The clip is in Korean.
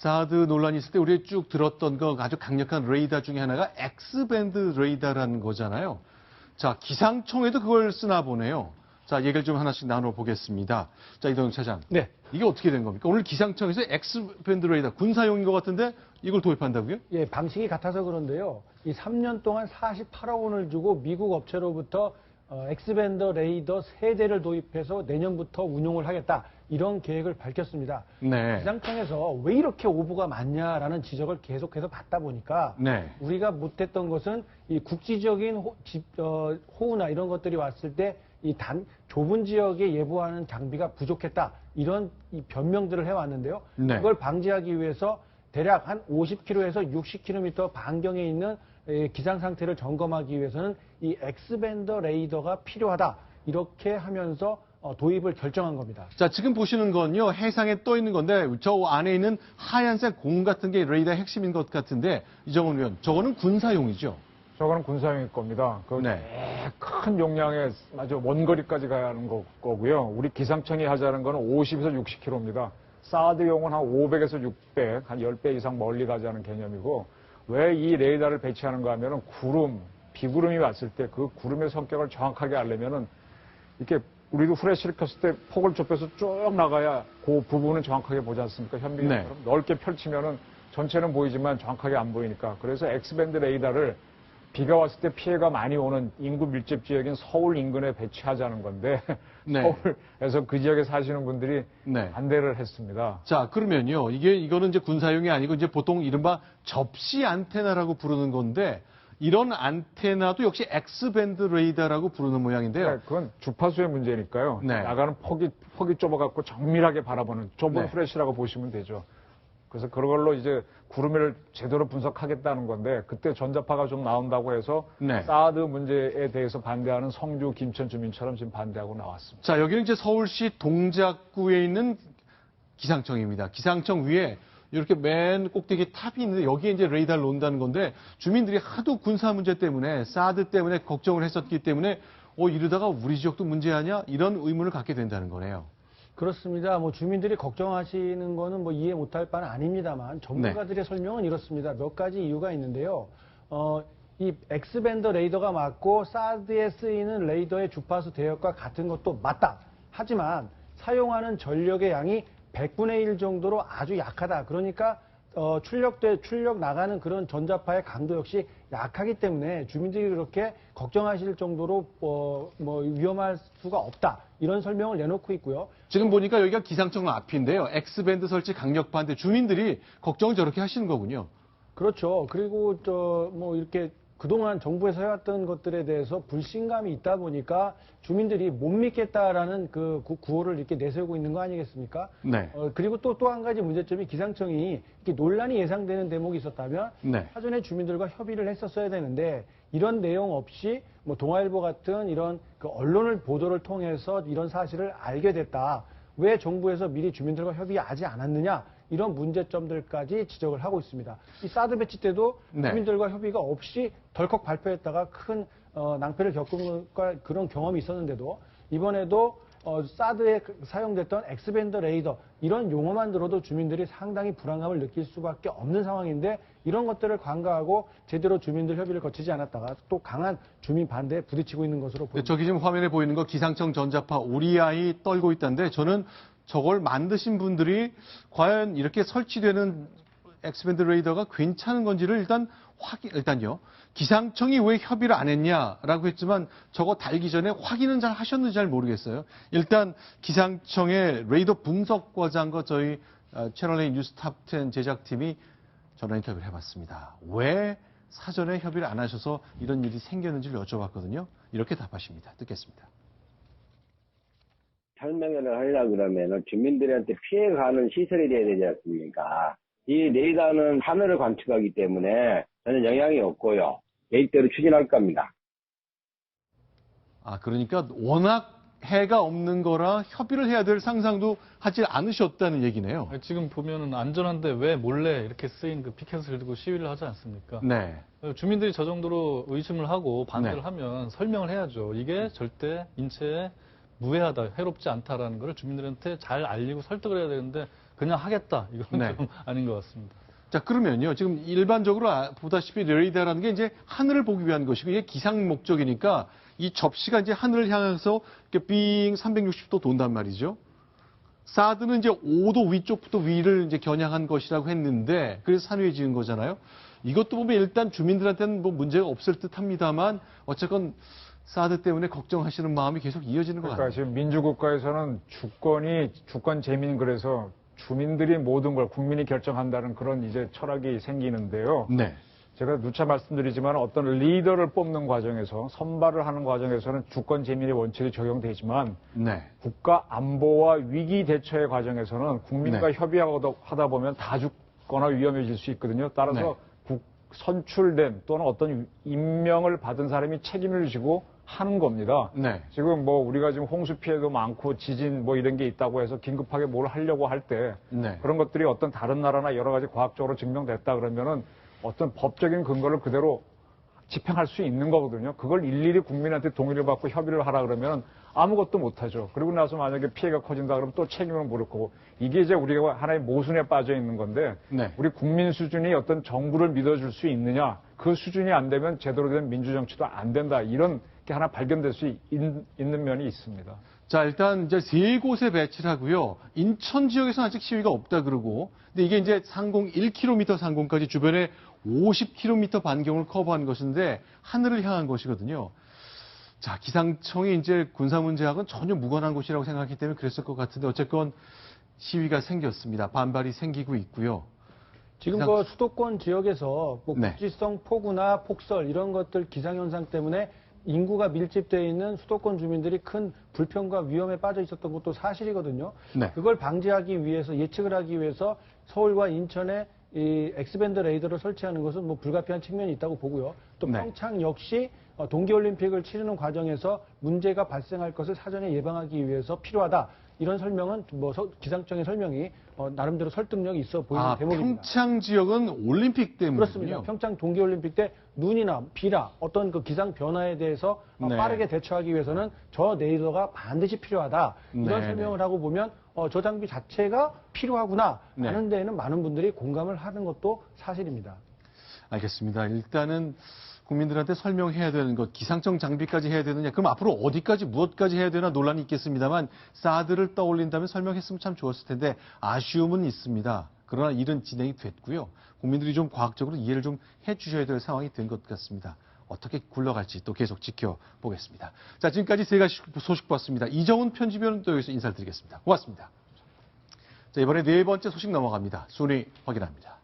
사드 논란이 있을 때 우리가 쭉 들었던 거 아주 강력한 레이더 중에 하나가 X밴드 레이더라는 거잖아요. 자, 기상청에도 그걸 쓰나 보네요. 자, 얘기를 좀 하나씩 나눠보겠습니다. 자, 이동영 차장. 네. 이게 어떻게 된 겁니까? 오늘 기상청에서 X밴드 레이더, 군사용인 것 같은데 이걸 도입한다고요? 예, 방식이 같아서 그런데요. 이 3년 동안 48억 원을 주고 미국 업체로부터 X밴드 레이더 3대를 도입해서 내년부터 운용을 하겠다. 이런 계획을 밝혔습니다. 네. 기상청에서 왜 이렇게 오보가 많냐라는 지적을 계속해서 받다 보니까 네. 우리가 못했던 것은 이 국지적인 호우나 이런 것들이 왔을 때 이 좁은 지역에 예보하는 장비가 부족했다. 이런 이 변명들을 해왔는데요. 네. 그걸 방지하기 위해서 대략 한 50km에서 60km 반경에 있는 기상 상태를 점검하기 위해서는 이 X밴드 레이더가 필요하다. 이렇게 하면서 도입을 결정한 겁니다. 자, 지금 보시는 건요, 해상에 떠 있는 건데, 저 안에 있는 하얀색 공 같은 게 레이더의 핵심인 것 같은데, 이정훈 의원, 저거는 군사용이죠? 저거는 군사용일 겁니다. 큰 용량의 아주 원거리까지 가야 하는 거고요. 우리 기상청이 하자는 거는 50에서 60km입니다. 사드용은 한 500에서 600, 한 10배 이상 멀리 가자는 개념이고, 왜 이 레이더를 배치하는가 하면은 비구름이 왔을 때 그 구름의 성격을 정확하게 알려면은 이렇게 우리도 후레쉬를 켰을 때 폭을 좁혀서 쭉 나가야 그 부분은 정확하게 보지 않습니까? 현미경처럼 넓게 펼치면은 전체는 보이지만 정확하게 안 보이니까. 그래서 X밴드 레이더를 비가 왔을 때 피해가 많이 오는 인구 밀집 지역인 서울 인근에 배치하자는 건데 서울에서 그 지역에 사시는 분들이 반대를 했습니다. 자, 그러면요. 이거는 이제 군사용이 아니고 이제 보통 이른바 접시 안테나라고 부르는 건데 이런 안테나도 역시 X밴드 레이더라고 부르는 모양인데요. 네, 그건 주파수의 문제니까요. 나가는 폭이 좁아갖고 정밀하게 바라보는 좁은 후레쉬라고 보시면 되죠. 그래서 그걸로 이제 구름을 제대로 분석하겠다는 건데 그때 전자파가 좀 나온다고 해서 사드 문제에 대해서 반대하는 성주, 김천 주민처럼 지금 반대하고 나왔습니다. 자, 여기는 이제 서울시 동작구에 있는 기상청입니다. 기상청 위에 이렇게 맨 꼭대기 탑이 있는데 여기에 이제 레이더를 놓는다는 건데 주민들이 하도 군사 문제 때문에 사드 때문에 걱정을 했었기 때문에 이러다가 우리 지역도 문제 아니야? 이런 의문을 갖게 된다는 거네요. 그렇습니다. 주민들이 걱정하시는 거는 이해 못할 바는 아닙니다만 전문가들의 설명은 이렇습니다. 몇 가지 이유가 있는데요. 이 X밴드 레이더가 맞고 사드에 쓰이는 레이더의 주파수 대역과 같은 것도 맞다. 하지만 사용하는 전력의 양이 100분의 1 정도로 아주 약하다. 그러니까 출력 나가는 그런 전자파의 강도 역시 약하기 때문에 주민들이 그렇게 걱정하실 정도로 위험할 수가 없다. 이런 설명을 내놓고 있고요. 지금 보니까 여기가 기상청 앞인데요. X밴드 설치 강력파인데 주민들이 걱정을 저렇게 하시는 거군요. 그렇죠. 그리고 이렇게 그동안 정부에서 해왔던 것들에 대해서 불신감이 있다 보니까 주민들이 못 믿겠다라는 그 구호를 이렇게 내세우고 있는 거 아니겠습니까? 그리고 또 한 가지 문제점이 기상청이 이렇게 논란이 예상되는 대목이 있었다면 사전에 주민들과 협의를 했었어야 되는데 이런 내용 없이 동아일보 같은 이런 그 언론을 보도를 통해서 이런 사실을 알게 됐다. 왜 정부에서 미리 주민들과 협의하지 않았느냐? 이런 문제점들까지 지적을 하고 있습니다. 이 사드 배치 때도 주민들과 협의가 없이 덜컥 발표했다가 큰 낭패를 겪은 그런 경험이 있었는데도 이번에도 사드에 사용됐던 X밴드 레이더 이런 용어만 들어도 주민들이 상당히 불안감을 느낄 수밖에 없는 상황인데 이런 것들을 관가하고 제대로 주민들 협의를 거치지 않았다가 또 강한 주민 반대에 부딪히고 있는 것으로 보입니다. 저기 지금 화면에 보이는 거 기상청 전자파 오리아이 떨고 있다는데 저는 저걸 만드신 분들이 과연 이렇게 설치되는 X밴드 레이더가 괜찮은 건지를 일단요. 기상청이 왜 협의를 안 했냐라고 했지만 저거 달기 전에 확인은 잘 하셨는지 잘 모르겠어요. 일단 기상청의 레이더 분석과장과 저희 채널A 뉴스 탑10 제작팀이 전화 인터뷰를 해봤습니다. 왜 사전에 협의를 안 하셔서 이런 일이 생겼는지를 여쭤봤거든요. 이렇게 답하십니다. 듣겠습니다. 설명을 하려고 그러면 주민들한테 피해가는 시설이 돼야 되지 않습니까? 이 레이더는 하늘을 관측하기 때문에 전혀 영향이 없고요. 계획대로 추진할 겁니다. 그러니까 워낙 해가 없는 거라 협의를 해야 될 상상도 하지 않으셨다는 얘기네요. 지금 보면은 안전한데 왜 몰래 이렇게 쓰인 그 피켓을 들고 시위를 하지 않습니까? 주민들이 저 정도로 의심을 하고 반대를 하면 설명을 해야죠. 이게 절대 인체에 무해하다, 해롭지 않다라는 걸 주민들한테 잘 알리고 설득을 해야 되는데 그냥 하겠다. 이건 네. 좀 아닌 것 같습니다. 자, 그러면요. 지금 일반적으로 보다시피 레이더라는 게 이제 하늘을 보기 위한 것이고 이게 기상 목적이니까 이 접시가 이제 하늘을 향해서 이렇게 빙 360도 돈단 말이죠. 사드는 이제 5도 위쪽부터 위를 이제 겨냥한 것이라고 했는데 그래서 산위에 지은 거잖아요. 이것도 보면 일단 주민들한테는 뭐 문제가 없을 듯 합니다만 어쨌건 사드 때문에 걱정하시는 마음이 계속 이어지는 것 그러니까 같아요. 지금 민주국가에서는 주권 재민 그래서 주민들이 모든 걸 국민이 결정한다는 그런 이제 철학이 생기는데요. 네. 제가 누차 말씀드리지만 어떤 리더를 뽑는 과정에서 선발을 하는 과정에서는 주권 재민의 원칙이 적용되지만 네. 국가 안보와 위기 대처의 과정에서는 국민과 네. 협의하다 보면 다 죽거나 위험해질 수 있거든요. 따라서 선출된 또는 어떤 임명을 받은 사람이 책임을 지고 하는 겁니다. 네. 지금 뭐 우리가 지금 홍수 피해도 많고 지진 뭐 이런 게 있다고 해서 긴급하게 뭘 하려고 할 때 네. 그런 것들이 어떤 다른 나라나 여러 가지 과학적으로 증명됐다 그러면은 어떤 법적인 근거를 그대로 집행할 수 있는 거거든요. 그걸 일일이 국민한테 동의를 받고 협의를 하라 그러면 아무것도 못하죠. 그리고 나서 만약에 피해가 커진다 그러면 또 책임을 물을 거고 이게 이제 우리가 하나의 모순에 빠져 있는 건데 네. 우리 국민 수준이 어떤 정부를 믿어줄 수 있느냐 그 수준이 안 되면 제대로 된 민주정치도 안 된다 이런 게 하나 발견될 수 있는 면이 있습니다. 자, 일단 이제 세 곳에 배치를 하고요. 인천 지역에서는 아직 시위가 없다 그러고, 근데 이게 이제 상공 1km 상공까지 주변에 50km 반경을 커버한 것인데 하늘을 향한 것이거든요. 자, 기상청이 이제 군사 문제하고는 전혀 무관한 곳이라고 생각했기 때문에 그랬을 것 같은데 어쨌건 시위가 생겼습니다. 반발이 생기고 있고요. 지금 그 수도권 지역에서 뭐 네. 국지성 폭우나 폭설 이런 것들 기상현상 때문에 인구가 밀집되어 있는 수도권 주민들이 큰 불편과 위험에 빠져 있었던 것도 사실이거든요. 네. 그걸 방지하기 위해서 예측을 하기 위해서 서울과 인천에 이 X밴드 레이더를 설치하는 것은 뭐 불가피한 측면이 있다고 보고요. 또 네. 평창 역시 동계올림픽을 치르는 과정에서 문제가 발생할 것을 사전에 예방하기 위해서 필요하다. 이런 설명은 뭐 기상청의 설명이 나름대로 설득력이 있어 보이는 대목입니다. 평창 지역은 올림픽 때문이군요. 그렇습니다. 평창 동계올림픽 때 눈이나 비나 어떤 그 기상 변화에 대해서 네. 빠르게 대처하기 위해서는 저 레이더가 반드시 필요하다. 이런 네, 설명을 하고 보면 저 장비 자체가 필요하구나 네. 하는 데에는 많은 분들이 공감을 하는 것도 사실입니다. 알겠습니다. 일단은 국민들한테 설명해야 되는 것, 기상청 장비까지 해야 되느냐, 그럼 앞으로 어디까지, 무엇까지 해야 되나 논란이 있겠습니다만, 사드를 떠올린다면 설명했으면 참 좋았을 텐데, 아쉬움은 있습니다. 그러나 일은 진행이 됐고요. 국민들이 좀 과학적으로 이해를 좀 해주셔야 될 상황이 된 것 같습니다. 어떻게 굴러갈지 또 계속 지켜보겠습니다. 자, 지금까지 세 가지 소식 봤습니다. 이정훈 편집위원은 또 여기서 인사를 드리겠습니다. 고맙습니다. 자, 이번에 네 번째 소식 넘어갑니다. 순위 확인합니다.